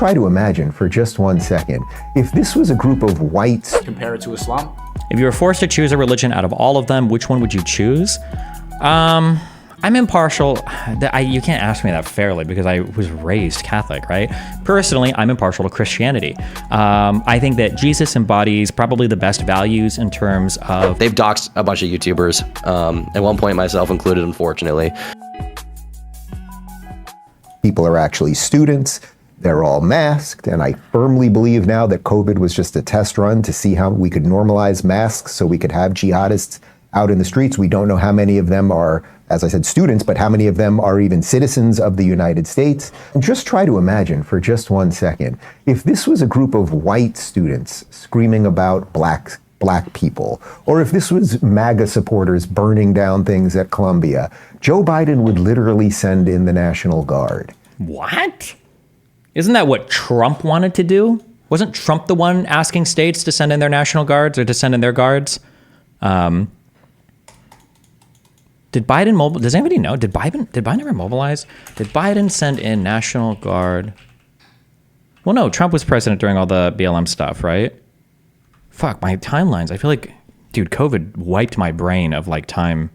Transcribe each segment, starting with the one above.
try to imagine for just 1 second, if this was a group of whites. Compare it to Islam. If you were forced to choose a religion out of all of them, which one would you choose? I'm impartial. You can't ask me that fairly because I was raised Catholic, right? Personally, I'm impartial to Christianity. I think that Jesus embodies probably the best values in terms of... They've doxed a bunch of YouTubers, at one point myself included, unfortunately. People are actually students. They're all masked, and I firmly believe now that COVID was just a test run to see how we could normalize masks so we could have jihadists out in the streets. We don't know how many of them are, as I said, students, but how many of them are even citizens of the United States. And just try to imagine for just 1 second, if this was a group of white students screaming about black people, or if this was MAGA supporters burning down things at Columbia, Joe Biden would literally send in the National Guard. What? Isn't that what Trump wanted to do? Wasn't Trump the one asking states to send in their National Guards or to send in their guards? Did Biden does anybody know? Did Biden ever mobilize? Did Biden send in National Guard? Well, no, Trump was president during all the BLM stuff, right? Fuck, my timelines. I feel like, dude, COVID wiped my brain of like time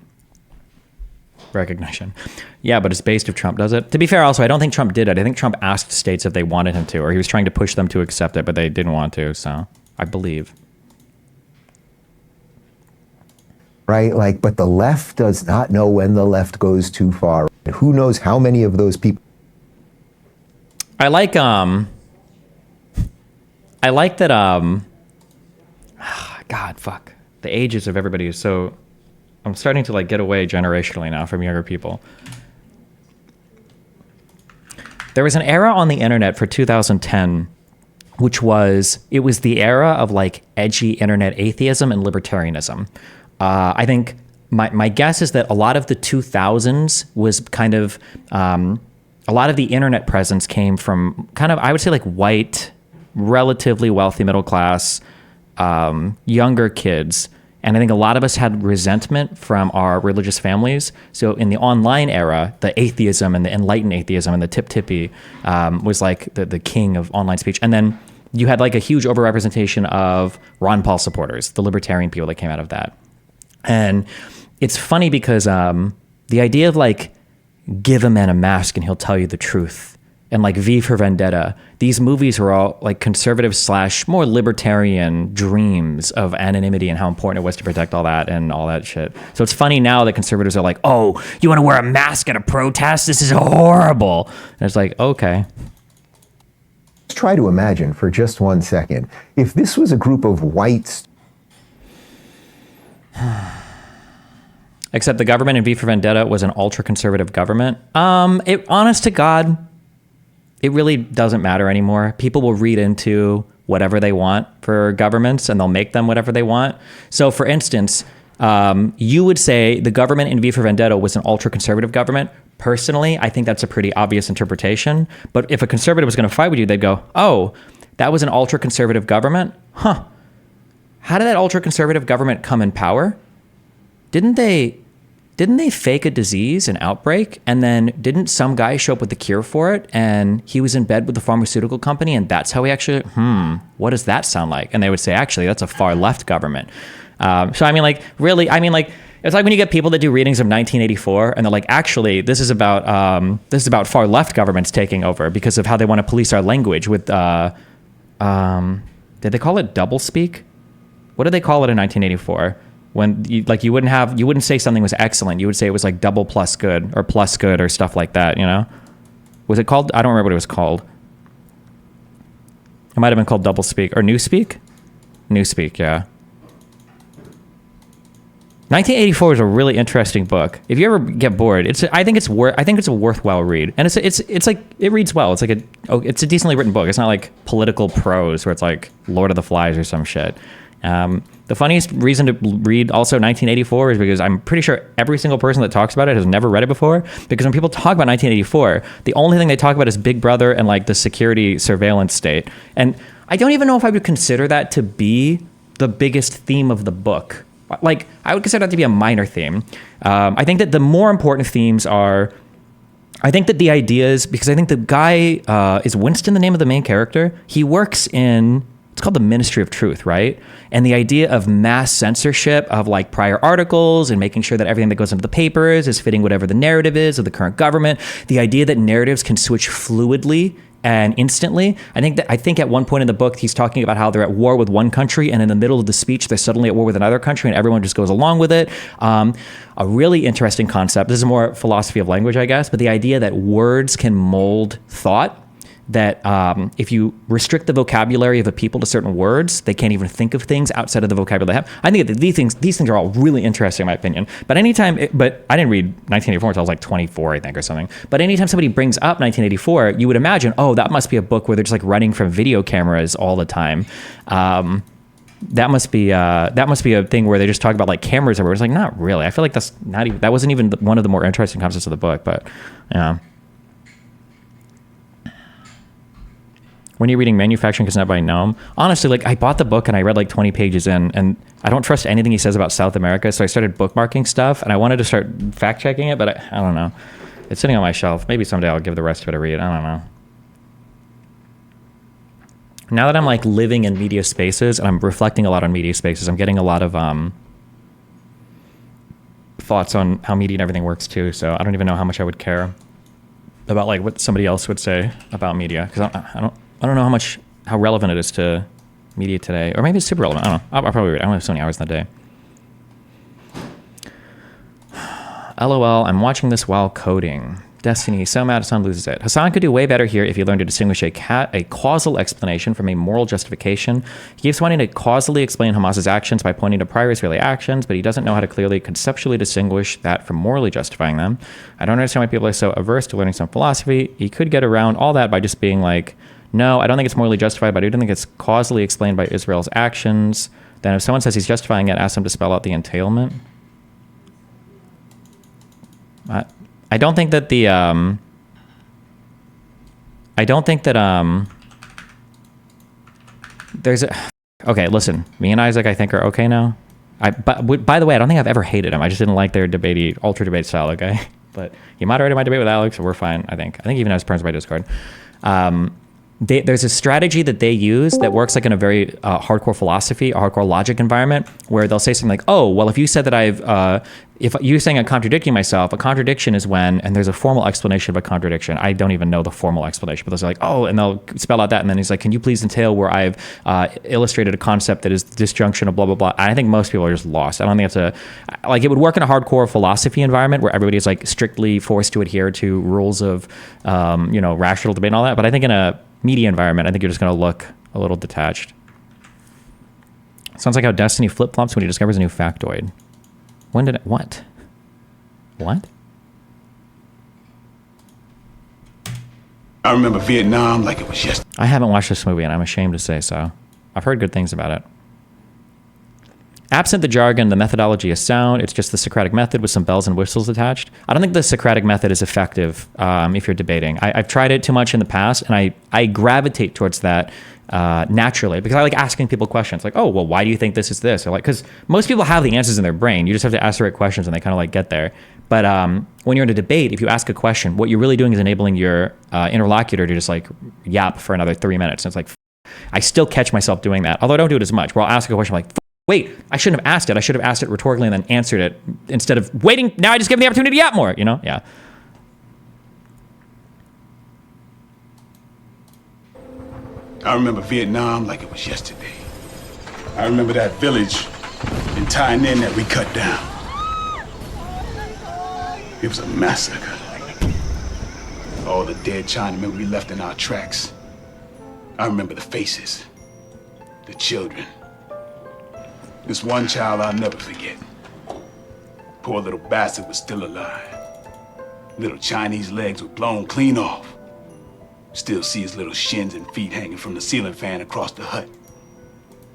recognition. Yeah, but it's based if Trump does it. To be fair, also, I don't think Trump did it. I think Trump asked states if they wanted him to, or he was trying to push them to accept it, but they didn't want to, so I believe. Right? Like, but the left does not know when the left goes too far. Who knows how many of those people. I like that, God, fuck. The ages of everybody is so, I'm starting to like get away generationally now from younger people. There was an era on the internet for 2010, which was, it was the era of like edgy internet atheism and libertarianism. I think my guess is that a lot of the 2000s was kind of, a lot of the internet presence came from kind of, I would say like white, relatively wealthy middle class, younger kids. And I think a lot of us had resentment from our religious families. So in the online era, the atheism and the enlightened atheism and the tip-tippy was like the king of online speech. And then you had like a huge overrepresentation of Ron Paul supporters, the libertarian people that came out of that. And it's funny because the idea of like, give a man a mask and he'll tell you the truth, and like V for Vendetta, these movies were all like conservative / more libertarian dreams of anonymity and how important it was to protect all that and all that shit. So it's funny now that conservatives are like, oh, you want to wear a mask at a protest? This is horrible. And it's like, okay. Try to imagine for just 1 second, if this was a group of whites. Except the government in V for Vendetta was an ultra-conservative government. Honest to God, it really doesn't matter anymore. People will read into whatever they want for governments, and they'll make them whatever they want. So, for instance, you would say the government in V for Vendetta was an ultra-conservative government. Personally, I think that's a pretty obvious interpretation. But if a conservative was going to fight with you, they'd go, oh, that was an ultra-conservative government? Huh. How did that ultra-conservative government come in power? Didn't they fake a disease, an outbreak, and then didn't some guy show up with the cure for it, and he was in bed with the pharmaceutical company, and that's how he actually, what does that sound like? And they would say, actually, that's a far left government. So I mean, like, really, I mean, like, it's like when you get people that do readings of 1984, and they're like, actually, this is about far left governments taking over because of how they want to police our language with, did they call it doublespeak? What did they call it in 1984? When you wouldn't say something was excellent. You would say it was like double plus good or stuff like that, you know? Was it called? I don't remember what it was called. It might have been called doublespeak or newspeak. Newspeak, yeah. 1984 is a really interesting book. If you ever get bored, I think it's a worthwhile read, and it's like it reads well. It's like it's a decently written book. It's not like political prose where it's like Lord of the Flies or some shit. The funniest reason to read also 1984 is because I'm pretty sure every single person that talks about it has never read it before. Because when people talk about 1984, the only thing they talk about is Big Brother and like the security surveillance state. And I don't even know if I would consider that to be the biggest theme of the book. Like, I would consider that to be a minor theme. I think that the more important themes are I think that the idea is, because I think the guy is Winston, the name of the main character. He works in, it's called the Ministry of Truth, right? And the idea of mass censorship of like prior articles and making sure that everything that goes into the papers is fitting whatever the narrative is of the current government. The idea that narratives can switch fluidly and instantly. I think at one point in the book, he's talking about how they're at war with one country, and in the middle of the speech, they're suddenly at war with another country, and everyone just goes along with it. A really interesting concept. This is more philosophy of language, I guess, but the idea that words can mold thought, that if you restrict the vocabulary of a people to certain words, they can't even think of things outside of the vocabulary they have. I think that these things are all really interesting, in my opinion. But but I didn't read 1984 until I was like 24, I think, or something. But anytime somebody brings up 1984, you would imagine, oh, that must be a book where they're just like running from video cameras all the time. That must be a thing where they just talk about like cameras everywhere. It's like, not really. I feel like that wasn't even one of the more interesting concepts of the book. But yeah. When you're reading Manufacturing Consent by Noam, honestly, like I bought the book and I read like 20 pages in, and I don't trust anything he says about South America, so I started bookmarking stuff, and I wanted to start fact checking it, but I don't know. It's sitting on my shelf. Maybe someday I'll give the rest of it a read. I don't know. Now that I'm like living in media spaces and I'm reflecting a lot on media spaces, I'm getting a lot of thoughts on how media and everything works too. So I don't even know how much I would care about like what somebody else would say about media, because I don't know how relevant it is to media today, or maybe it's super relevant. I don't know. I'll probably read it. I only have so many hours in the day. LOL, I'm watching this while coding. Destiny, so mad Hassan loses it. Hassan could do way better here if he learned to distinguish a causal explanation from a moral justification. He keeps wanting to causally explain Hamas's actions by pointing to prior Israeli actions, but he doesn't know how to clearly conceptually distinguish that from morally justifying them. I don't understand why people are so averse to learning some philosophy. He could get around all that by just being like, no, I don't think it's morally justified, but I do think it's causally explained by Israel's actions. Then if someone says he's justifying it, ask him to spell out the entailment. I don't think that there's a... Okay, listen. Me and Isaac, I think, are okay now. But by the way, I don't think I've ever hated him. I just didn't like their ultra debate style, okay? But he moderated my debate with Alex, so we're fine, I think. I think he even has parents by Discord. There's a strategy that they use that works like in a very hardcore philosophy, a hardcore logic environment, where they'll say something like, oh, well, if you said that if you're saying I'm contradicting myself, a contradiction is when, and there's a formal explanation of a contradiction. I don't even know the formal explanation, but they'll say like, oh, and they'll spell out that, and then he's like, can you please entail where I've illustrated a concept that is the disjunction of blah, blah, blah. And I think most people are just lost. I don't think like it would work in a hardcore philosophy environment where everybody is like strictly forced to adhere to rules of, rational debate and all that. But I think in a media environment, I think you're just going to look a little detached. Sounds like how Destiny flip-flops when he discovers a new factoid. What? I remember Vietnam like it was yesterday. I haven't watched this movie, and I'm ashamed to say so. I've heard good things about it. Absent the jargon, the methodology is sound. It's just the Socratic method with some bells and whistles attached. I don't think the Socratic method is effective if you're debating. I've tried it too much in the past, and I gravitate towards that naturally, because I like asking people questions like, oh, well, why do you think this is this? Or like, because most people have the answers in their brain. You just have to ask the right questions, and they kind of like get there. But when you're in a debate, if you ask a question, what you're really doing is enabling your interlocutor to just like yap for another 3 minutes. And it's like, I still catch myself doing that, although I don't do it as much, where I'll ask a question like, wait, I shouldn't have asked it. I should have asked it rhetorically and then answered it instead of waiting. Now I just give them the opportunity to yap more, Yeah. I remember Vietnam like it was yesterday. I remember that village in Thai Ninh that we cut down. It was a massacre. All the dead Chinamen we left in our tracks. I remember the faces, the children. This one child I'll never forget. Poor little bastard was still alive. Little Chinese legs were blown clean off. Still see his little shins and feet hanging from the ceiling fan across the hut.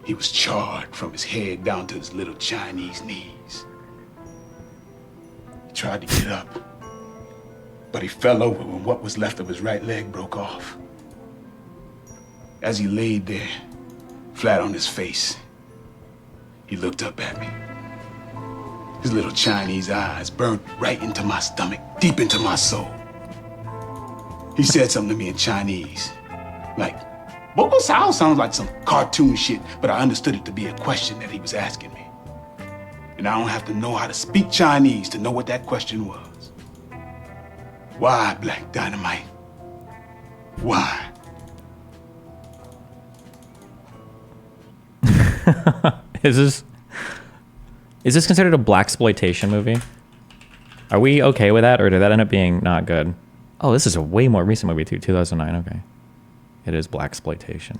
He was charred from his head down to his little Chinese knees. He tried to get up, but he fell over when what was left of his right leg broke off. As he laid there, flat on his face, he looked up at me. His little Chinese eyes burned right into my stomach, deep into my soul. He said something to me in Chinese. Like, Boko Sao sounds like some cartoon shit, but I understood it to be a question that he was asking me. And I don't have to know how to speak Chinese to know what that question was. Why, Black Dynamite? Why? Is this considered a blaxploitation movie? Are we okay with that, or did that end up being not good? Oh, this is a way more recent movie too, 2009. Okay, it is blaxploitation.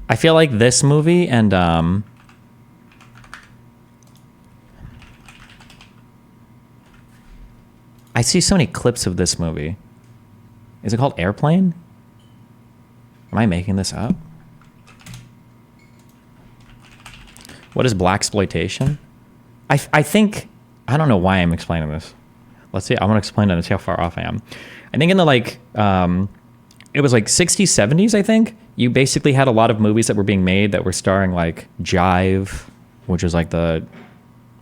I feel like this movie and I see so many clips of this movie. Is it called Airplane? Am I making this up? What is blaxploitation? I think, I don't know why I'm explaining this. Let's see, I want to explain it and see how far off I am. I think in the it was like 60s, 70s, I think. You basically had a lot of movies that were being made that were starring like jive, which is like the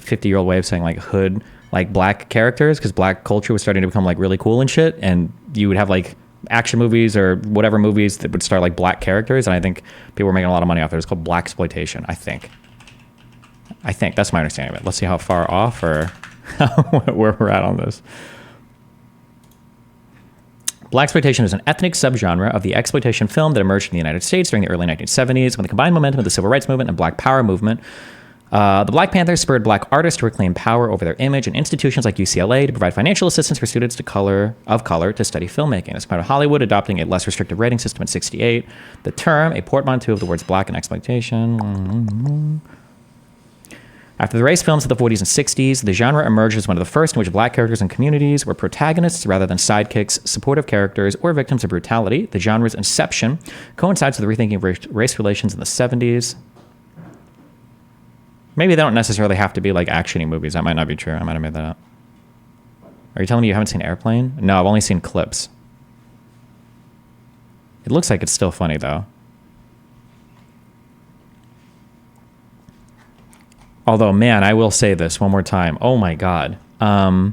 50-year-old way of saying like hood, like black characters, because black culture was starting to become like really cool and shit. And you would have like action movies or whatever movies that would star like black characters. And I think people were making a lot of money off it. It's called blaxploitation, I think. That's my understanding of it. Let's see how far off or where we're at on this. Blaxploitation is an ethnic subgenre of the exploitation film that emerged in the United States during the early 1970s when the combined momentum of the Civil Rights Movement and Black Power movement. The Black Panthers spurred black artists to reclaim power over their image, and institutions like UCLA to provide financial assistance for students of color to study filmmaking. As part of Hollywood adopting a less restrictive rating system in '68, the term, a portmanteau of the words black and exploitation. After the race films of the 40s and 60s, the genre emerged as one of the first in which black characters and communities were protagonists rather than sidekicks, supportive characters, or victims of brutality. The genre's inception coincides with the rethinking of race relations in the 70s. Maybe they don't necessarily have to be like action-y movies. That might not be true. I might have made that up. Are you telling me you haven't seen Airplane? No, I've only seen clips. It looks like it's still funny, though. Although, man, I will say this one more time. Oh, my God. I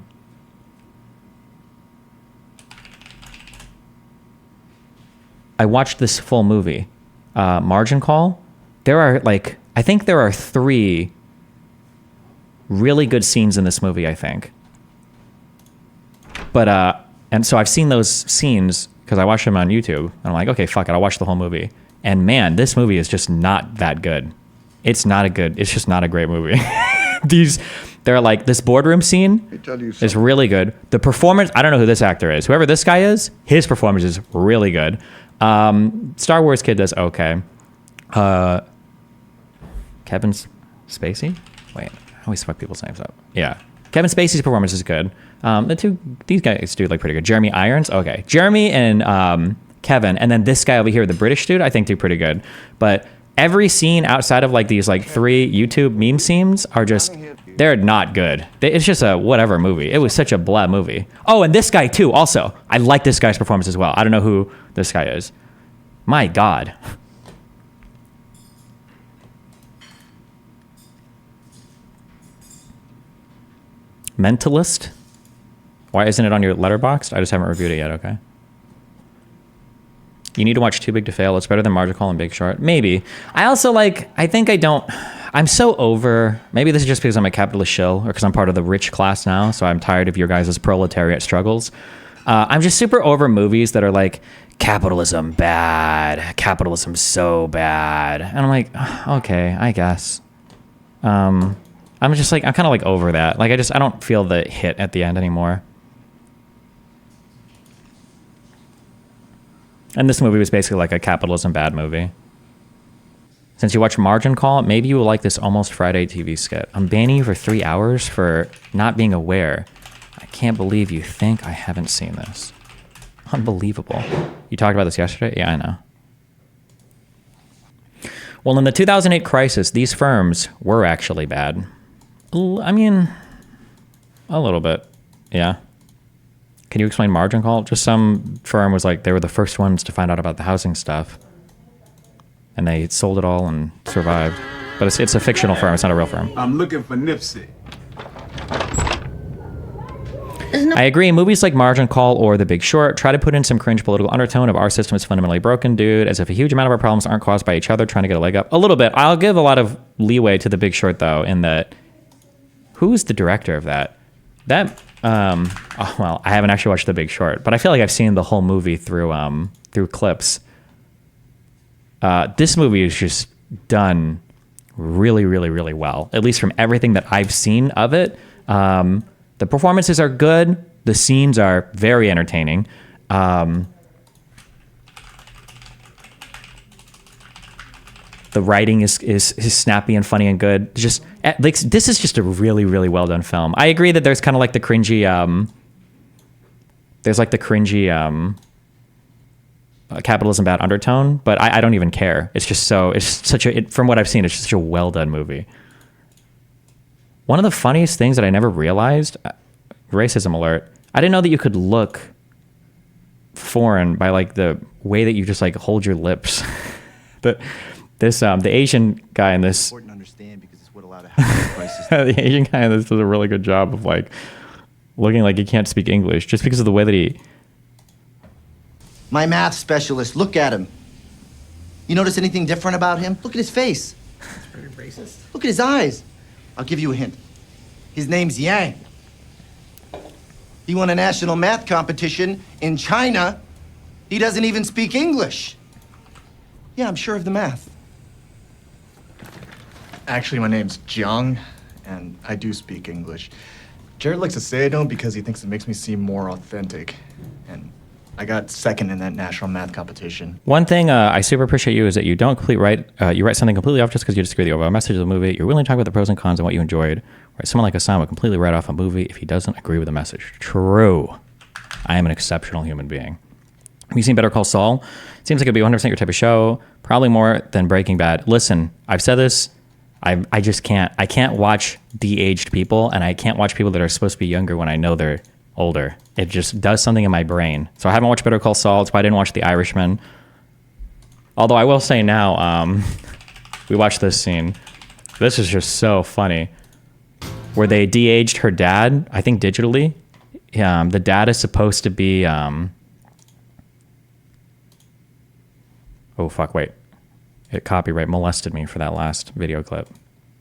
watched this full movie. Margin Call. There are, like, I think there are 3 really good scenes in this movie, I think. But, and so I've seen those scenes because I watched them on YouTube. And I'm like, okay, fuck it. I'll watch the whole movie. And, man, this movie is just not that good. It's just not a great movie. They're like, this boardroom scene is really good. The performance, I don't know who this actor is. Whoever this guy is, his performance is really good. Star Wars kid does okay. Kevin Spacey? Wait, I always fuck people's names up. Yeah. Kevin Spacey's performance is good. These guys do like pretty good. Jeremy Irons? Okay. Jeremy and Kevin, and then this guy over here, the British dude, I think do pretty good. But every scene outside of like these like 3 YouTube meme scenes are just, they're not good. It's just a whatever movie. It was such a blah movie. Oh, and this guy too, also. I like this guy's performance as well. I don't know who this guy is. My God. Mentalist? Why isn't it on your Letterboxd? I just haven't reviewed it yet, okay. You need to watch Too Big to Fail. It's better than Margin Call and Big Short. Maybe. I'm so over, maybe this is just because I'm a capitalist shill or because I'm part of the rich class now, so I'm tired of your guys' proletariat struggles. I'm just super over movies that are like, capitalism bad, capitalism so bad. And I'm like, okay, I guess. I'm kind of like over that. Like, I don't feel the hit at the end anymore. And this movie was basically like a capitalism bad movie. Since you watch Margin Call, maybe you will like this Almost Friday TV skit. I'm banning you for 3 hours for not being aware. I can't believe you think I haven't seen this. Unbelievable. You talked about this yesterday? Yeah, I know. Well, in the 2008 crisis, these firms were actually bad. I mean, a little bit. Yeah. Can you explain Margin Call? Just some firm was like, they were the first ones to find out about the housing stuff. And they sold it all and survived. But it's a fictional firm. It's not a real firm. I'm looking for Nipsey. I agree. Movies like Margin Call or The Big Short try to put in some cringe political undertone of our system is fundamentally broken, dude, as if a huge amount of our problems aren't caused by each other trying to get a leg up. A little bit. I'll give a lot of leeway to The Big Short, though, in that who's the director of that? Well, I haven't actually watched The Big Short, but I feel like I've seen the whole movie through clips. This movie is just done really, really, really well, at least from everything that I've seen of it. The performances are good. The scenes are very entertaining. The writing is snappy and funny and good. Just like this is just a really, really well done film. I agree that there's kind of like the cringy. There's like the cringy capitalism bad undertone, but I don't even care. It's just from what I've seen, it's just such a well done movie. One of the funniest things that I never realized, racism alert, I didn't know that you could look foreign by like the way that you just like hold your lips. The Asian guy in this, important to understand because it's what allowed a housing crisis. The Asian guy in this does a really good job of like looking like he can't speak English just because of the way that he. My math specialist, look at him. You notice anything different about him? Look at his face. Very racist. Look at his eyes. I'll give you a hint. His name's Yang. He won a national math competition in China. He doesn't even speak English. Yeah, I'm sure of the math. Actually, my name's Jiang, and I do speak English. Jared likes to say I don't because he thinks it makes me seem more authentic. And I got second in that national math competition. One thing I super appreciate you is that you don't you write something completely off just because you disagree with the overall message of the movie. You're willing to talk about the pros and cons and what you enjoyed. Right? Someone like Hassan would completely write off a movie if he doesn't agree with the message. True. I am an exceptional human being. Have you seen Better Call Saul? Seems like it'd be 100% your type of show. Probably more than Breaking Bad. Listen, I've said this. I just can't. I can't watch de-aged people, and I can't watch people that are supposed to be younger when I know they're older. It just does something in my brain. So I haven't watched Better Call Saul. That's why I didn't watch The Irishman. Although I will say now, we watched this scene. This is just so funny. Where they de-aged her dad, I think digitally. The dad is supposed to be... oh, fuck, wait. It copyright molested me for that last video clip.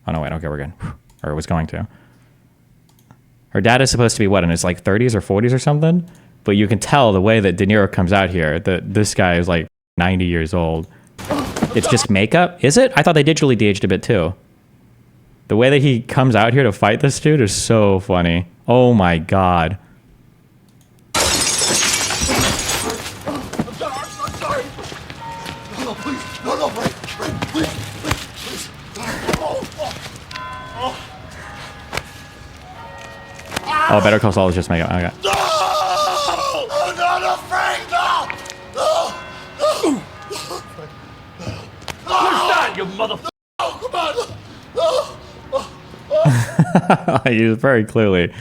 Oh, no, wait, okay, we're good. Or it was going to. Her dad is supposed to be, what, in his like 30s or 40s or something? But you can tell the way that De Niro comes out here that this guy is like 90 years old. It's just makeup? Is it? I thought they digitally de-aged a bit too. The way that he comes out here to fight this dude is so funny. Oh my God. I'm sorry. No, please. No, please. Oh, Better Call Saul is just makeup. Okay. No! I'm not afraid! No! What's that, you motherfucker? Come on! He's very clearly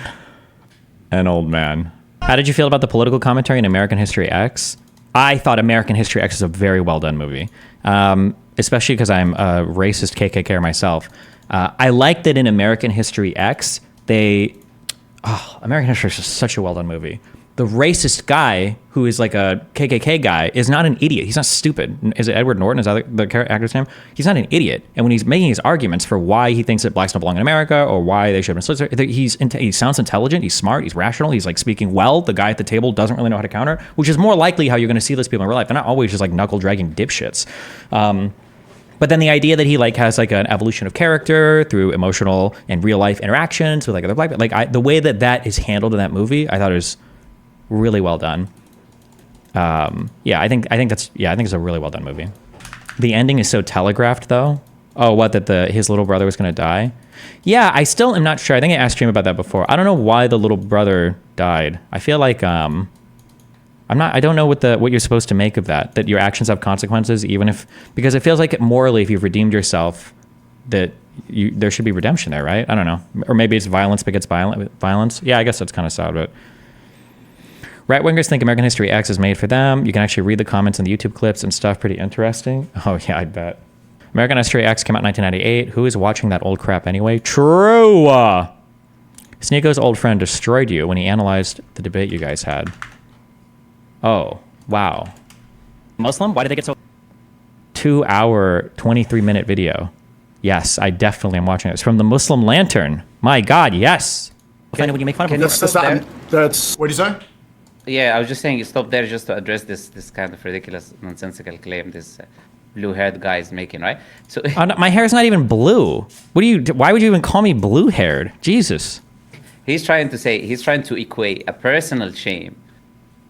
an old man. How did you feel about the political commentary in American History X? I thought American History X is a very well done movie, especially because I'm a racist KKKer myself. I like that in American History X, American History X is such a well done movie. The racist guy who is like a KKK guy is not an idiot. He's not stupid. Is it Edward Norton? Is that the actor's name? He's not an idiot. And when he's making his arguments for why he thinks that blacks don't belong in America or why they should have been split, he sounds intelligent. He's smart. He's rational. He's like speaking well. The guy at the table doesn't really know how to counter, which is more likely how you're going to see those people in real life. They're not always just like knuckle dragging dipshits. But then the idea that he like has like an evolution of character through emotional and real life interactions with like other black people, the way that is handled in that movie, I thought it was really well done. I think it's a really well done movie. The ending is so telegraphed though. Oh, what, that his little brother was going to die? Yeah, I still am not sure. I think I asked Stream about that before. I don't know why the little brother died. I feel like I don't know what you're supposed to make of that your actions have consequences, because it feels like morally, if you've redeemed yourself, that there should be redemption there, right? I don't know. Or maybe it's violence begets violence. Yeah, I guess that's kind of sad, but right-wingers think American History X is made for them. You can actually read the comments in the YouTube clips and stuff. Pretty interesting. Oh, yeah, I bet. American History X came out in 1998. Who is watching that old crap anyway? True! Sneeko's old friend destroyed you when he analyzed the debate you guys had. Oh, wow. Muslim? Why did they get so... 2 hour, 23-minute video. Yes, I definitely am watching it. It's from the Muslim Lantern. My God, yes. When you make fun of Can him. you stop there? That's what do you say? Yeah, I was just saying, you stop there just to address this kind of ridiculous, nonsensical claim this blue-haired guy is making, right? So My hair's not even blue. Why would you even call me blue-haired? Jesus. he's trying to equate a personal shame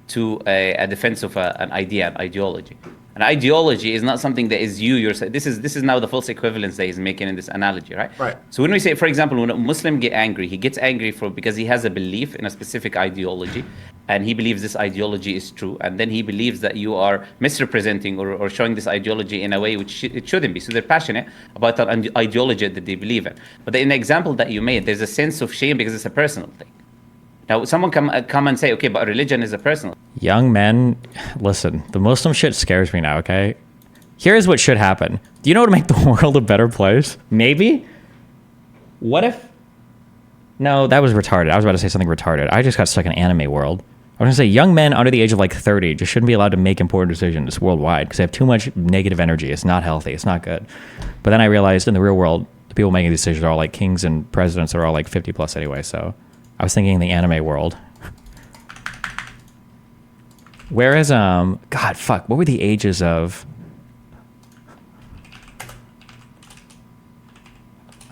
to a defense of an idea, an ideology. An ideology is not something that is you yourself. This is now the false equivalence that he's making in this analogy, right? Right. So when we say, for example, when a Muslim get angry, he gets angry because he has a belief in a specific ideology, and he believes this ideology is true, and then he believes that you are misrepresenting or showing this ideology in a way which it shouldn't be. So they're passionate about an ideology that they believe in. But in the example that you made, there's a sense of shame because it's a personal thing. Now, someone come and say, okay, but religion is a personal. Young men, listen, the Muslim shit scares me now, okay? Here's what should happen. Do you know how to make the world a better place? Maybe? What if... No, that was retarded. I was about to say something retarded. I just got stuck in anime world. I was going to say young men under the age of like 30 just shouldn't be allowed to make important decisions worldwide because they have too much negative energy. It's not healthy. It's not good. But then I realized in the real world, the people making these decisions are all like kings and presidents are all like 50 plus anyway, so... I was thinking in the anime world. Whereas, God, fuck, what were the ages of...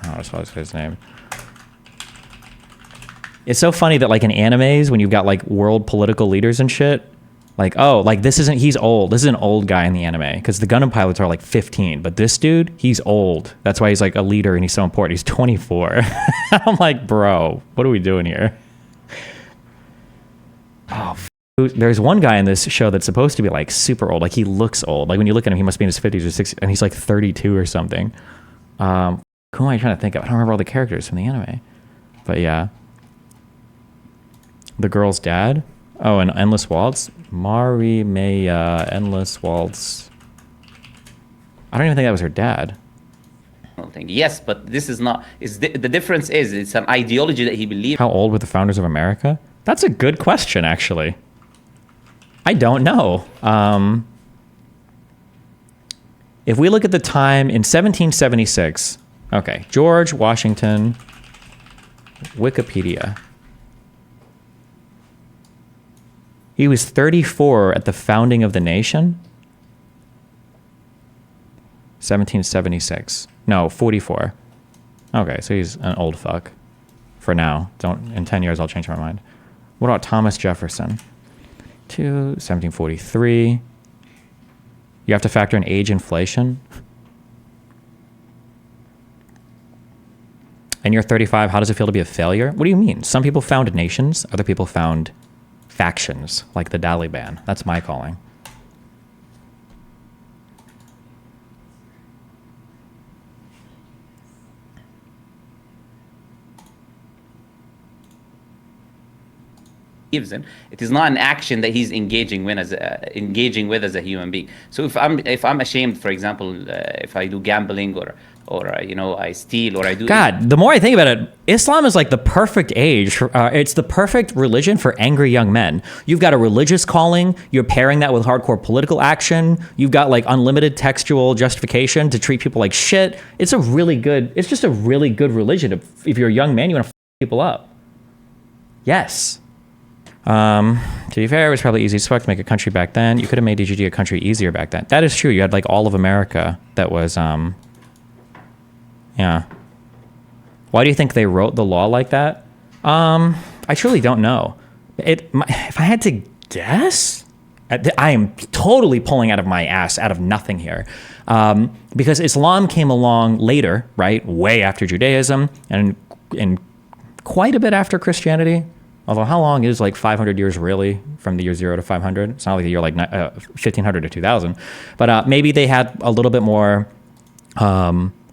Oh, I saw his name. It's so funny that, like, in animes, when you've got, like, world political leaders and shit, like, oh, like, he's old. This is an old guy in the anime. Because the Gundam pilots are, like, 15. But this dude, he's old. That's why he's, like, a leader and he's so important. He's 24. I'm like, bro, what are we doing here? Oh, there's one guy in this show that's supposed to be, like, super old. Like, he looks old. Like, when you look at him, he must be in his 50s or 60s. And he's, like, 32 or something. Who am I trying to think of? I don't remember all the characters from the anime. But, yeah. The girl's dad. Oh, and Endless Waltz. Marimaya Endless Waltz. I don't even think that was her dad. Thing. Yes, but this is not. The difference is it's an ideology that he believes. How old were the founders of America? That's a good question, actually. I don't know. If we look at the time in 1776, okay, George Washington, Wikipedia. He was 34 at the founding of the nation. 1776. No, 44. Okay, so he's an old fuck. For now. In 10 years, I'll change my mind. What about Thomas Jefferson? 1743. You have to factor in age inflation. And you're 35, how does it feel to be a failure? What do you mean? Some people found nations, other people found factions, like the Taliban. That's my calling. Gives him. It is not an action that he's engaging with as a human being. So if I'm ashamed, for example, if I do gambling or I steal or I do. God, the more I think about it, Islam is like the perfect age. It's the perfect religion for angry young men. You've got a religious calling. You're pairing that with hardcore political action. You've got like unlimited textual justification to treat people like shit. It's just a really good religion. If you're a young man, you want to f people up. Yes. To be fair, it was probably easy as fuck to make a country back then. You could have made DGG a country easier back then. That is true. You had like all of America that was, yeah. Why do you think they wrote the law like that? I truly don't know. If I had to guess, I am totally pulling out of my ass, out of nothing here. Because Islam came along later, right? Way after Judaism and quite a bit after Christianity. Although how long is like 500 years really from the year 0 to 500? It's not like the year like 1500 to 2000. But maybe they had a little bit more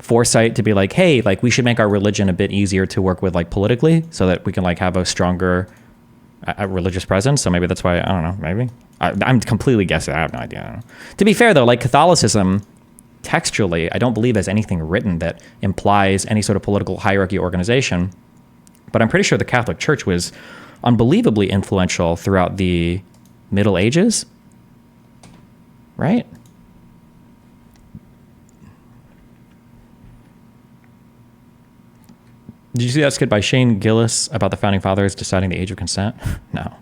foresight to be like, hey, like we should make our religion a bit easier to work with like politically so that we can like have a stronger religious presence. So maybe that's why, I don't know, maybe. I'm completely guessing. I have no idea. I don't know. To be fair though, like Catholicism, textually, I don't believe there's anything written that implies any sort of political hierarchy organization. But I'm pretty sure the Catholic Church was unbelievably influential throughout the Middle Ages, right? Did you see that skit by Shane Gillis about the Founding Fathers deciding the age of consent? No.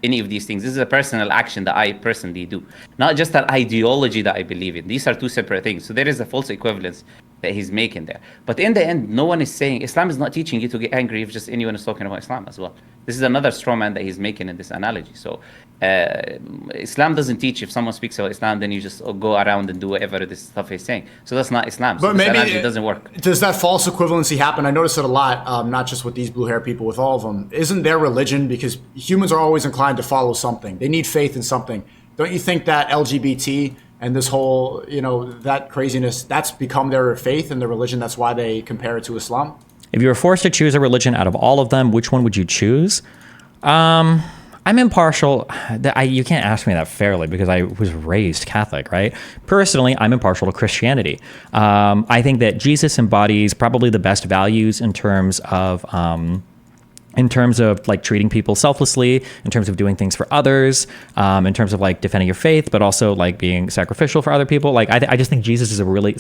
Any of these things. This is a personal action that I personally do, not just an ideology that I believe in. These are two separate things. So there is a false equivalence that he's making there. But in the end, no one is saying, Islam is not teaching you to get angry if just anyone is talking about Islam as well. This is another straw man that he's making in this analogy. So Islam doesn't teach if someone speaks about Islam, then you just go around and do whatever this stuff he's saying. So that's not Islam. So But this maybe analogy doesn't work. Does that false equivalency happen? I notice it a lot, not just with these blue hair people, with all of them. Isn't their religion, because humans are always inclined to follow something. They need faith in something. Don't you think that LGBT and this whole, that craziness, that's become their faith and their religion? That's why they compare it to Islam? If you were forced to choose a religion out of all of them, which one would you choose? I'm impartial. You can't ask me that fairly because I was raised Catholic, right? Personally, I'm impartial to Christianity. I think that Jesus embodies probably the best values in terms of like treating people selflessly, in terms of doing things for others, in terms of like defending your faith, but also like being sacrificial for other people. Like I just think Jesus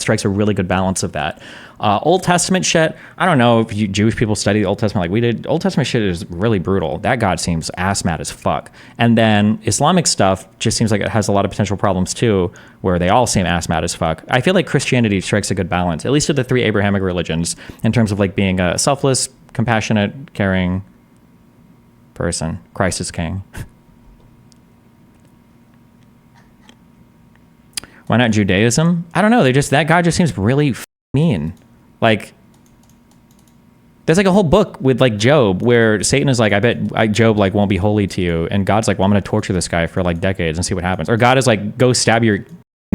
strikes a really good balance of that. Old Testament shit, I don't know if Jewish people study the Old Testament like we did. Old Testament shit is really brutal. That God seems ass mad as fuck. And then Islamic stuff just seems like it has a lot of potential problems too, where they all seem ass mad as fuck. I feel like Christianity strikes a good balance, at least of the three Abrahamic religions, in terms of like being a selfless, compassionate, caring person. Christ is king. Why not Judaism? I don't know. That God just seems really mean. Like, there's like a whole book with like Job where Satan is like, I bet Job like won't be holy to you, and God's like, well, I'm gonna torture this guy for like decades and see what happens. Or God is like, go stab your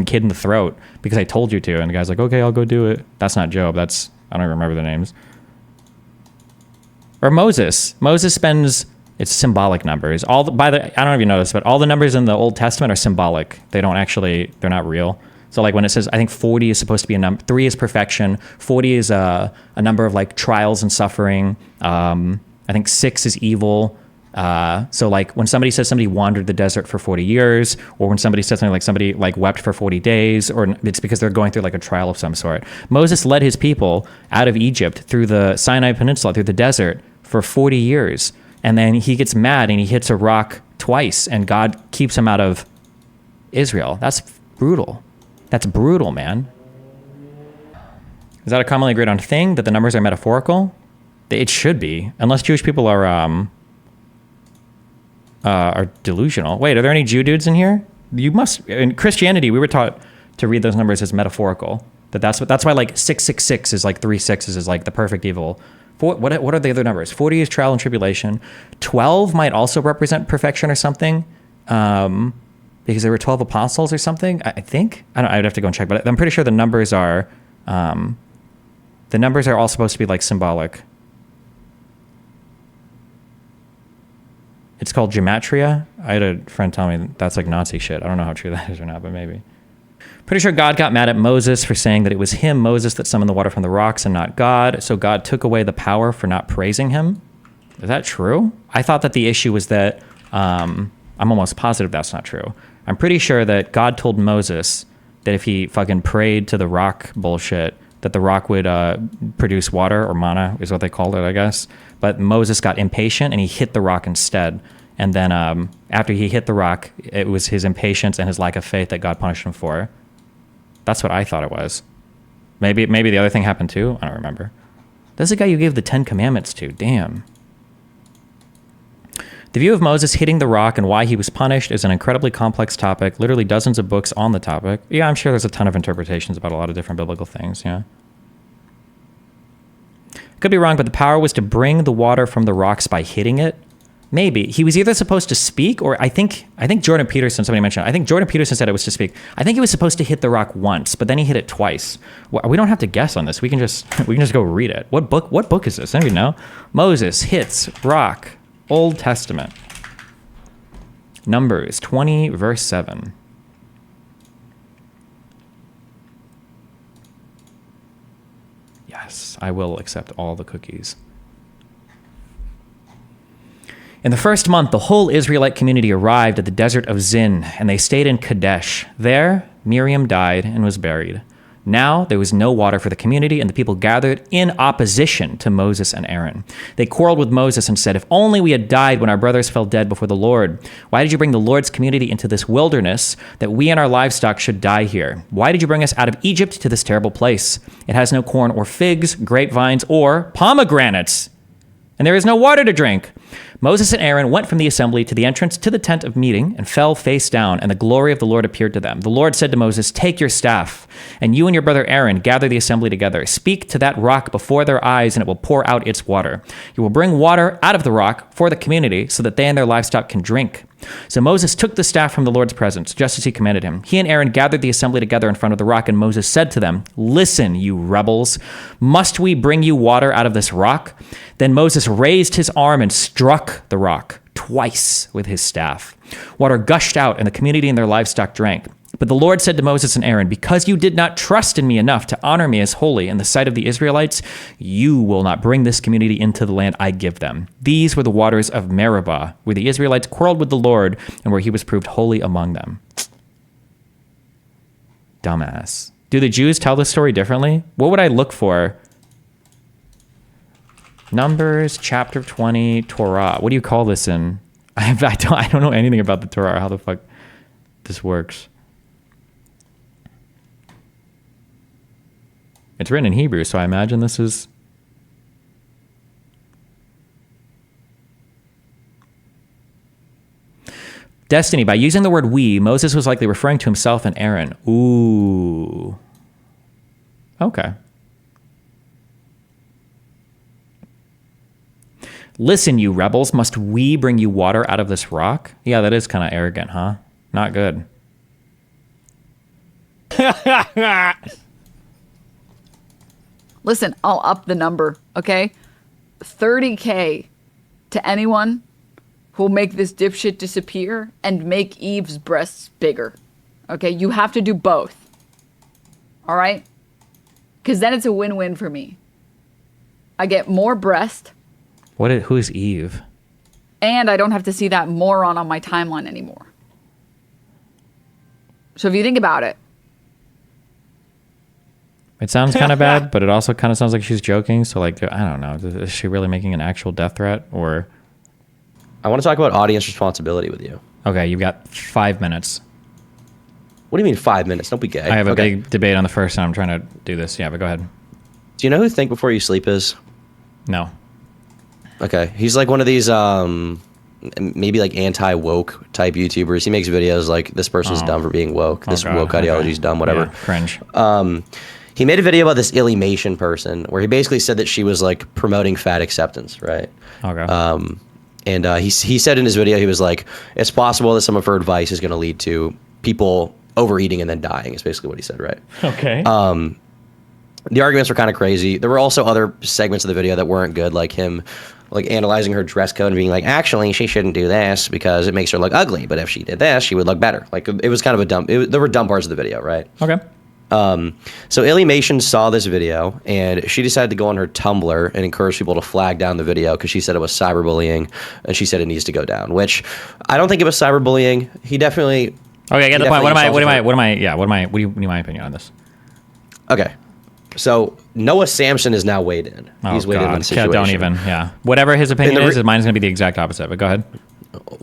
kid in the throat because I told you to, and the guy's like, okay, I'll go do it. That's not Job. I don't even remember the names. Or Moses spends, it's symbolic numbers. I don't even know this, but all the numbers in the Old Testament are symbolic. They're not real. So like when it says, I think 40 is supposed to be a number, 3 is perfection, 40 is a number of like trials and suffering. I think 6 is evil. So like when somebody says somebody wandered the desert for 40 years, or when somebody says something like somebody like wept for 40 days, or it's because they're going through like a trial of some sort. Moses led his people out of Egypt through the Sinai Peninsula, through the desert for 40 years. And then he gets mad and he hits a rock twice, and God keeps him out of Israel. That's brutal. That's brutal, man. Is that a commonly agreed on thing, that the numbers are metaphorical? It should be, unless Jewish people are delusional. Wait, are there any Jew dudes in here? You must. In Christianity, we were taught to read those numbers as metaphorical. That's why like 666 is like 3 sixes is like the perfect evil. What are the other numbers? 40 is trial and tribulation. 12 might also represent perfection or something, because there were 12 apostles or something. I think I'd have to go and check, but I'm pretty sure the numbers are all supposed to be like symbolic. It's called gematria. I had a friend tell me that's like Nazi shit. I don't know how true that is or not, but maybe. Pretty sure God got mad at Moses for saying that it was him, Moses, that summoned the water from the rocks and not God. So God took away the power for not praising him. Is that true? I thought that the issue was that, I'm almost positive that's not true. I'm pretty sure that God told Moses that if he fucking prayed to the rock bullshit, that the rock would produce water, or manna is what they called it, I guess. But Moses got impatient and he hit the rock instead. And then after he hit the rock, it was his impatience and his lack of faith that God punished him for. That's what I thought it was. Maybe the other thing happened too. I don't remember. That's the guy you gave the 10 Commandments to. Damn. The view of Moses hitting the rock and why he was punished is an incredibly complex topic. Literally dozens of books on the topic. Yeah, I'm sure there's a ton of interpretations about a lot of different biblical things. Yeah. Could be wrong, but the power was to bring the water from the rocks by hitting it. Maybe. He was either supposed to speak, or I think Jordan Peterson, somebody mentioned it. I think Jordan Peterson said it was to speak. I think he was supposed to hit the rock once, but then he hit it twice. We don't have to guess on this. We can just go read it. What book is this? I don't even know. Moses hits rock. Old Testament. Numbers 20, verse 7. I will accept all the cookies. In the first month, the whole Israelite community arrived at the desert of Zin, and they stayed in Kadesh. There, Miriam died and was buried. Now there was no water for the community, and the people gathered in opposition to Moses and Aaron. They quarreled with Moses and said, "If only we had died when our brothers fell dead before the Lord. Why did you bring the Lord's community into this wilderness, that we and our livestock should die here? Why did you bring us out of Egypt to this terrible place? It has no corn or figs, grapevines, or pomegranates, and there is no water to drink." Moses and Aaron went from the assembly to the entrance to the tent of meeting and fell face down, and the glory of the Lord appeared to them. The Lord said to Moses, "Take your staff, and you and your brother Aaron gather the assembly together. Speak to that rock before their eyes, and it will pour out its water. You will bring water out of the rock for the community, so that they and their livestock can drink." So Moses took the staff from the Lord's presence, just as he commanded him. He and Aaron gathered the assembly together in front of the rock, and Moses said to them, "Listen, you rebels, must we bring you water out of this rock?" Then Moses raised his arm and struck the rock twice with his staff. Water gushed out, and the community and their livestock drank. But the Lord said to Moses and Aaron, "Because you did not trust in me enough to honor me as holy in the sight of the Israelites, you will not bring this community into the land I give them." These were the waters of Meribah, where the Israelites quarreled with the Lord and where he was proved holy among them. Dumbass. Do the Jews tell this story differently? What would I look for? Numbers chapter 20, Torah. What do you call this in? I don't know anything about the Torah or how the fuck this works. It's written in Hebrew, so I imagine this is... Destiny. By using the word we, Moses was likely referring to himself and Aaron. Ooh. Okay. Listen, you rebels, must we bring you water out of this rock? Yeah, that is kind of arrogant, huh? Not good. Listen, I'll up the number, okay? 30K to anyone who'll make this dipshit disappear and make Eve's breasts bigger. Okay, you have to do both. All right? Because then it's a win-win for me. I get more breast. Who is Eve? And I don't have to see that moron on my timeline anymore. So if you think about it. It sounds kind of bad, but it also kind of sounds like she's joking. So, like, I don't know. Is she really making an actual death threat? Or... I want to talk about audience responsibility with you. Okay, you've got 5 minutes. What do you mean 5 minutes? Don't be gay. I have a big debate on the first, and I'm trying to do this. Yeah, but go ahead. Do you know who Think Before You Sleep is? No. Okay. He's like one of these maybe like anti-woke type YouTubers. He makes videos like, this person's dumb for being woke. This woke ideology's dumb, whatever. Yeah, cringe. He made a video about this Illymation person where he basically said that she was like promoting fat acceptance, right? Okay. And he said in his video, he was like, it's possible that some of her advice is going to lead to people overeating and then dying, is basically what he said, right? Okay. The arguments were kind of crazy. There were also other segments of the video that weren't good, like him like analyzing her dress code and being like, actually, she shouldn't do this because it makes her look ugly. But if she did this, she would look better. Like, it was kind of a dumb... there were dumb parts of the video, right? Okay. So Illymation saw this video, and she decided to go on her Tumblr and encourage people to flag down the video because she said it was cyberbullying, and she said it needs to go down, which I don't think it was cyberbullying. He definitely... Okay, I get the point. What do you need my opinion on this? Okay. So Noah Samson is now weighed in. He's weighed in on the situation. Don't even, Whatever his opinion is, mine's going to be the exact opposite, but go ahead.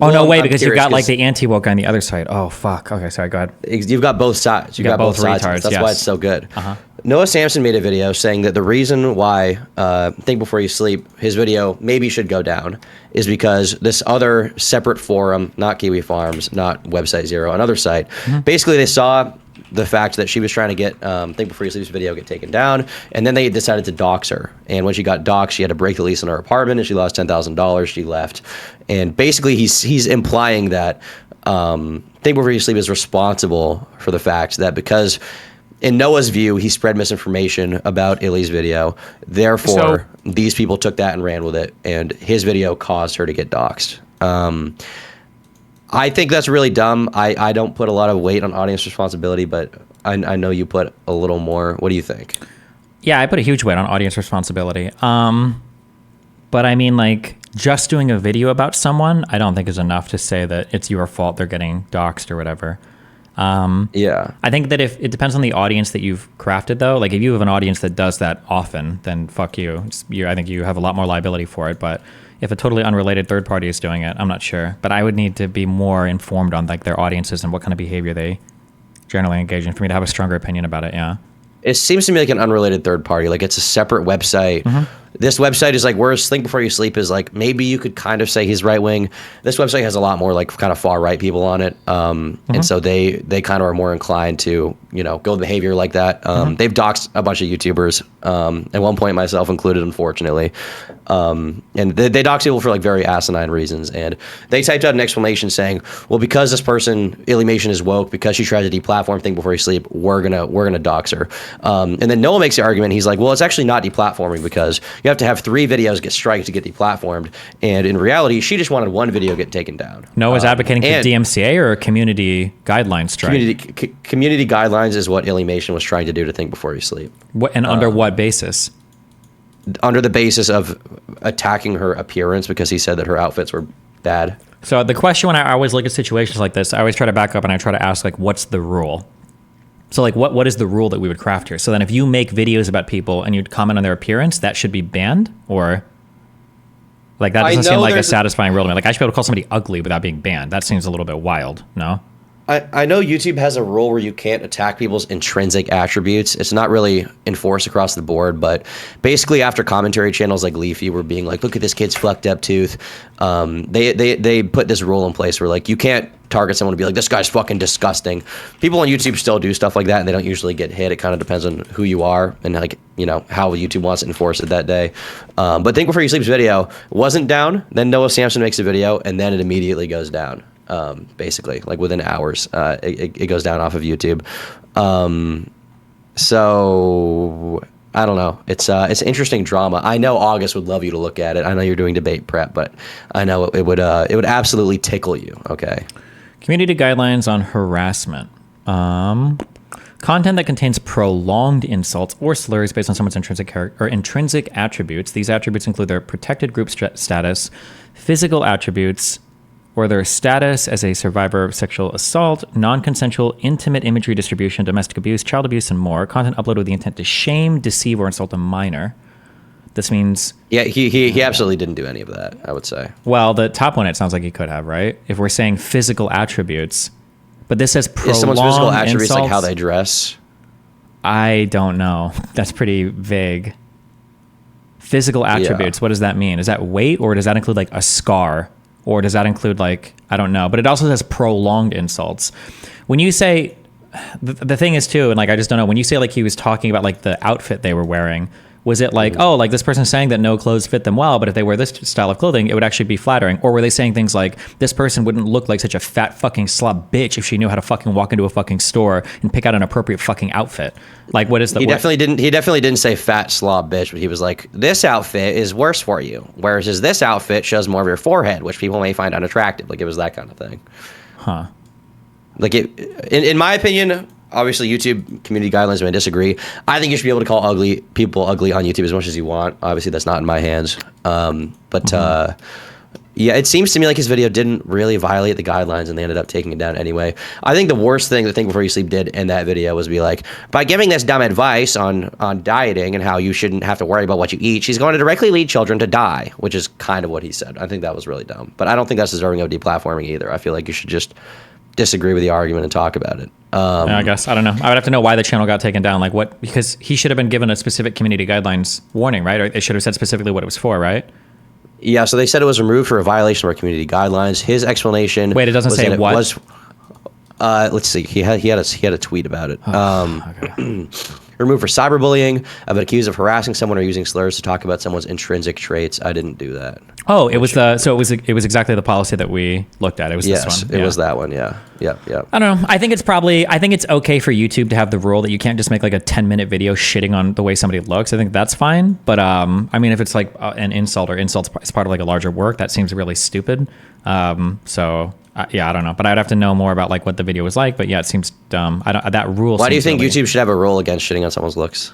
Oh, no, wait, because you've got like the anti-woke on the other side. Oh, fuck. Okay, sorry, go ahead. You've got both sides. You've got both sides. Retards, That's why it's so good. Noah Samson made a video saying that the reason why Think Before You Sleep, his video maybe should go down, is because this other separate forum, not Kiwi Farms, not Website Zero, another site, basically they saw the fact that she was trying to get Think Before You Sleep's video get taken down, and then they decided to dox her. And when she got doxxed, she had to break the lease on her apartment, and she lost $10,000. She left. And basically, he's implying that Think Before You Sleep is responsible for the fact that because, in Noah's view, he spread misinformation about Illy's video. Therefore, these people took that and ran with it, and his video caused her to get doxxed. I think that's really dumb. I don't put a lot of weight on audience responsibility, but I know you put a little more. What do you think? Yeah, I put a huge weight on audience responsibility. But I mean, like, just doing a video about someone, I don't think is enough to say that it's your fault they're getting doxxed or whatever. Yeah. I think that if it depends on the audience that you've crafted, though. Like, if you have an audience that does that often, then fuck you. I think you have a lot more liability for it. But if a totally unrelated third party is doing it, I'm not sure. But I would need to be more informed on like their audiences and what kind of behavior they generally engage in for me to have a stronger opinion about it. Yeah. It seems to me like an unrelated third party. Like it's a separate website. This website is like, whereas Think Before You Sleep is like, maybe you could kind of say he's right wing. This website has a lot more like kind of far right people on it. And so they kind of are more inclined to, you know, go with behavior like that. They've doxed a bunch of YouTubers, at one point myself included, unfortunately. And they dox people for like very asinine reasons. And they typed out an explanation saying, well, because this person, Illymation, is woke, because she tried to deplatform Think Before You Sleep, we're gonna dox her. And then Noah makes the argument. He's like, well, it's actually not deplatforming because you have to have 3 videos get striked to get deplatformed. And in reality, she just wanted 1 video get taken down. Noah's advocating for DMCA or a community guidelines strike? Community guidelines is what Illymation was trying to do to Think Before You Sleep. Under what basis? Under the basis of attacking her appearance because he said that her outfits were bad. So the question when I always look at situations like this, I always try to back up and I try to ask, like, what's the rule? So, like, what is the rule that we would craft here? So then if you make videos about people and you comment on their appearance, that should be banned? Or, like, that doesn't seem like a satisfying rule to me. Like, I should be able to call somebody ugly without being banned. That seems a little bit wild, no? I know YouTube has a rule where you can't attack people's intrinsic attributes. It's not really enforced across the board, but basically after commentary channels like Leafy were being like, look at this kid's fucked up tooth, they put this rule in place where, like, you can't target someone to be like, this guy's fucking disgusting. People on YouTube still do stuff like that, and they don't usually get hit. It kind of depends on who you are and, like, you know, how YouTube wants to enforce it that day. But Think Before You Sleep's video wasn't down. Then Noah Samson makes a video, and then it immediately goes down. Basically, like within hours, it goes down off of YouTube. So I don't know. It's interesting drama. I know August would love you to look at it. I know you're doing debate prep, but I know it would absolutely tickle you. Okay. Community guidelines on harassment. Content that contains prolonged insults or slurs based on someone's intrinsic attributes. These attributes include their protected group status, physical attributes, or their status as a survivor of sexual assault, non-consensual intimate imagery distribution, domestic abuse, child abuse, and more. Content uploaded with the intent to shame, deceive, or insult a minor. This means... Yeah, he absolutely didn't do any of that, I would say. Well, the top one, it sounds like he could have, right? If we're saying physical attributes. But this says prolonged Is someone's physical attributes insults? like how they dress? I don't know. That's pretty vague. Physical attributes, What does that mean? Is that weight, or does that include like a scar? Or does that include, like, I don't know. But it also says prolonged insults. When you say, the thing is too, and like, I just don't know, when you say like he was talking about like the outfit they were wearing, was it like, oh, like this person's saying that no clothes fit them well, but if they wear this style of clothing, it would actually be flattering? Or were they saying things like, this person wouldn't look like such a fat fucking slob bitch if she knew how to fucking walk into a fucking store and pick out an appropriate fucking outfit? Like, what is the... He definitely didn't say fat slob bitch, but he was like, this outfit is worse for you, whereas this outfit shows more of your forehead, which people may find unattractive. Like, it was that kind of thing. Huh. Like, in my opinion... Obviously, YouTube community guidelines may disagree. I think you should be able to call people ugly on YouTube as much as you want. Obviously, that's not in my hands. Yeah, it seems to me like his video didn't really violate the guidelines, and they ended up taking it down anyway. I think the worst thing that Think Before You Sleep did in that video was be like, by giving this dumb advice on dieting and how you shouldn't have to worry about what you eat, she's going to directly lead children to die, which is kind of what he said. I think that was really dumb. But I don't think that's deserving of deplatforming either. I feel like you should just disagree with the argument and talk about it. I guess, I don't know. I would have to know why the channel got taken down. Like what, because he should have been given a specific community guidelines warning, right? Or it should have said specifically what it was for, right? Yeah, so they said it was removed for a violation of our community guidelines. His explanation... Wait, it doesn't say what? Let's see. He had a tweet about it. Okay. Removed for cyberbullying. I've been accused of harassing someone or using slurs to talk about someone's intrinsic traits. I didn't do that. Oh, it was it was exactly the policy that we looked at. It was this one. It was that one. Yeah. Yep. I don't know. I think it's okay for YouTube to have the rule that you can't just make like a 10-minute video shitting on the way somebody looks. I think that's fine. But I mean, if it's like an insult or insults as part of like a larger work, that seems really stupid. Yeah, I don't know, but I'd have to know more about like what the video was like. But yeah, it seems dumb. That rule. Why do you think YouTube should have a rule against shitting on someone's looks?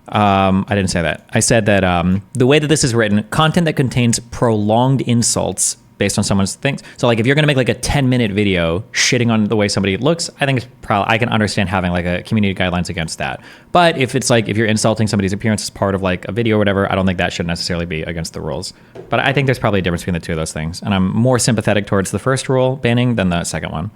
I didn't say that. I said that the way that this is written, content that contains prolonged insults based on someone's things. So like if you're going to make like a 10-minute video shitting on the way somebody looks, I think it's probably, I can understand having like a community guidelines against that. But if it's like, if you're insulting somebody's appearance as part of like a video or whatever, I don't think that should necessarily be against the rules. But I think there's probably a difference between the two of those things. And I'm more sympathetic towards the first rule banning than the second one.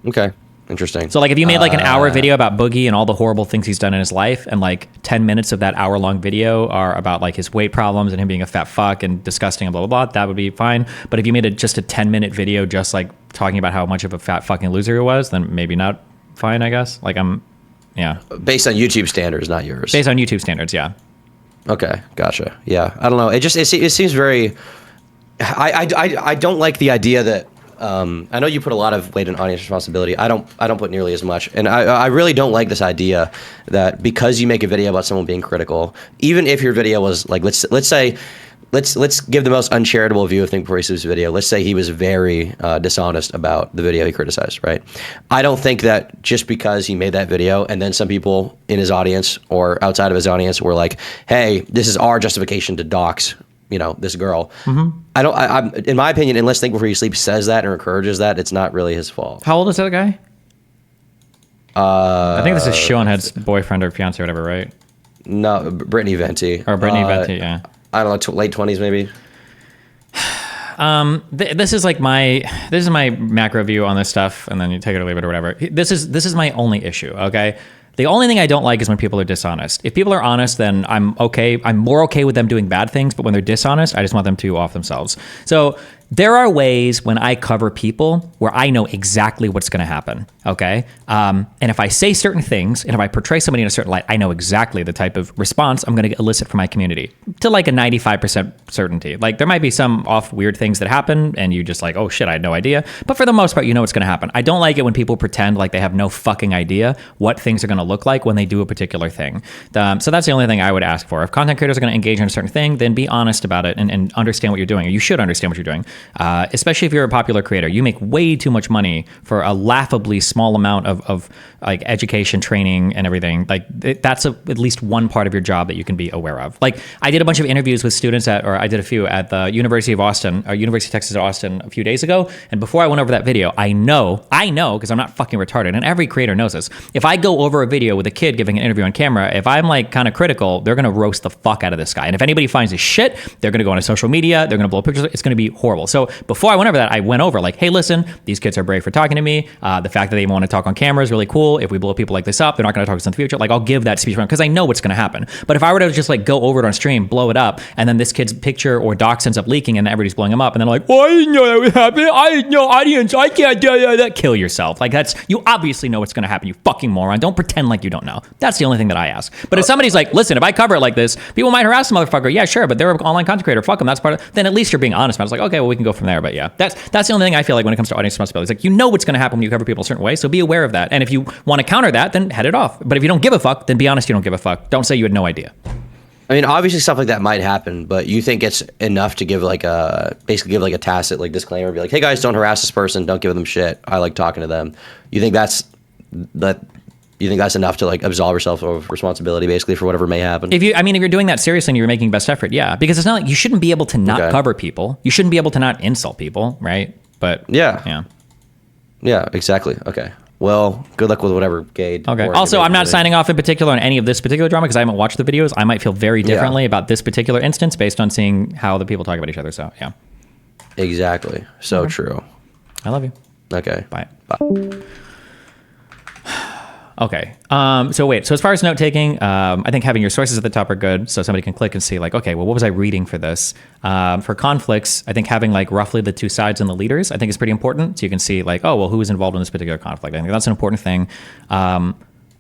Okay. Interesting. So like if you made like an hour video about Boogie and all the horrible things he's done in his life, and like 10 minutes of that hour-long video are about like his weight problems and him being a fat fuck and disgusting and blah, blah, blah, that would be fine. But if you made just a 10-minute video just like talking about how much of a fat fucking loser he was, then maybe not fine, I guess. Like yeah. Based on YouTube standards, not yours. Based on YouTube standards, yeah. Okay, gotcha. Yeah, I don't know. It seems very... I don't like the idea that... I know you put a lot of weight on audience responsibility. I don't put nearly as much, and I really don't like this idea that because you make a video about someone being critical, even if your video was like, let's give the most uncharitable view of Think Before You Sleep's video. Let's say he was very dishonest about the video he criticized, right? I don't think that just because he made that video and then some people in his audience or outside of his audience were like, hey, this is our justification to dox, this girl. Mm-hmm. I'm in my opinion, unless Think Before You Sleep says that or encourages that, it's not really his fault. How old is that guy? I think this is Seanhead's boyfriend or fiance or whatever, right? No, Brittany Venti. Or Brittany Venti, yeah. I don't know, late 20s maybe. This is my macro view on this stuff, and then you take it or leave it or whatever. This is my only issue, okay? The only thing I don't like is when people are dishonest. If people are honest, then I'm okay. I'm more okay with them doing bad things, but when they're dishonest, I just want them to off themselves. So there are ways when I cover people where I know exactly what's going to happen, okay? And if I say certain things, and if I portray somebody in a certain light, I know exactly the type of response I'm going to elicit from my community to like a 95% certainty. Like there might be some off weird things that happen, and you just like, oh shit, I had no idea. But for the most part, you know what's going to happen. I don't like it when people pretend like they have no fucking idea what things are going to look like when they do a particular thing. So that's the only thing I would ask for. If content creators are going to engage in a certain thing, then be honest about it and understand what you're doing, or you should understand what you're doing. Especially if you're a popular creator, you make way too much money for a laughably small amount of like education, training, and everything. Like that's at least one part of your job that you can be aware of. Like I did a bunch of interviews with students I did a few at the University of Austin, or University of Texas at Austin a few days ago. And before I went over that video, I know, because I'm not fucking retarded, and every creator knows this. If I go over a video with a kid giving an interview on camera, if I'm like kind of critical, they're going to roast the fuck out of this guy. And if anybody finds his shit, they're going to go on social media, they're going to blow pictures. It's going to be horrible. So before I went over that, I went over like, hey, listen, these kids are brave for talking to me. The fact that they even want to talk on camera is really cool. If we blow people like this up, they're not going to talk to us in the future. Like I'll give that speech because I know what's going to happen. But if I were to just like go over it on stream, blow it up, and then this kid's picture or docs ends up leaking and everybody's blowing him up, and then like, well, I didn't know that would happen. I had no audience. I can't do that. Kill yourself. Like you obviously know what's going to happen, you fucking moron. Don't pretend like you don't know. That's the only thing that I ask. But if somebody's like, listen, if I cover it like this, people might harass the motherfucker. Yeah, sure, but they're an online content creator. Fuck them. That's part of. Then at least you're being honest about it. It's like, okay, well, we can go from there. But yeah, that's the only thing I feel like when it comes to audience responsibility. It's like, you know what's going to happen when you cover people a certain way, so be aware of that. And if you want to counter that, then head it off. But if you don't give a fuck, then be honest you don't give a fuck. Don't say you had no idea. I mean, obviously stuff like that might happen, but you think it's enough to give basically a tacit like disclaimer, be like, hey guys, don't harass this person, don't give them shit. I like talking to them. You think that's enough to like absolve yourself of responsibility basically for whatever may happen? If you're doing that seriously and you're making best effort, yeah. Because it's not like you shouldn't be able to not cover people. You shouldn't be able to not insult people, right? But yeah, exactly. Okay. Well, good luck with whatever gay. Okay. Also, I'm not signing off in particular on any of this particular drama because I haven't watched the videos. I might feel very differently about this particular instance based on seeing how the people talk about each other. So yeah. Exactly. So true. I love you. Okay. Bye. Okay. So as far as note taking, I think having your sources at the top are good, so somebody can click and see like, okay, well, what was I reading for this? For conflicts, I think having like roughly the two sides and the leaders, I think is pretty important. So you can see like, oh, well, who was involved in this particular conflict? I think that's an important thing.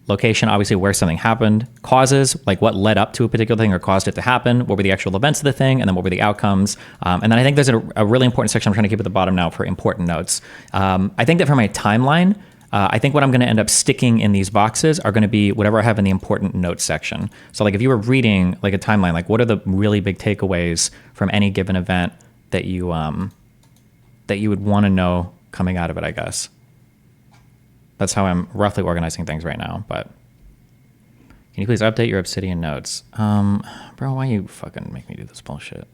Location, obviously, where something happened. Causes, like what led up to a particular thing or caused it to happen. What were the actual events of the thing, and then what were the outcomes? And then I think there's a really important section I'm trying to keep at the bottom now for important notes. I think that for my timeline, I think what I'm going to end up sticking in these boxes are going to be whatever I have in the important notes section. So like if you were reading like a timeline, like what are the really big takeaways from any given event that you would want to know coming out of it, I guess. That's how I'm roughly organizing things right now. But Can you please update your Obsidian notes? Bro, why you fucking make me do this bullshit?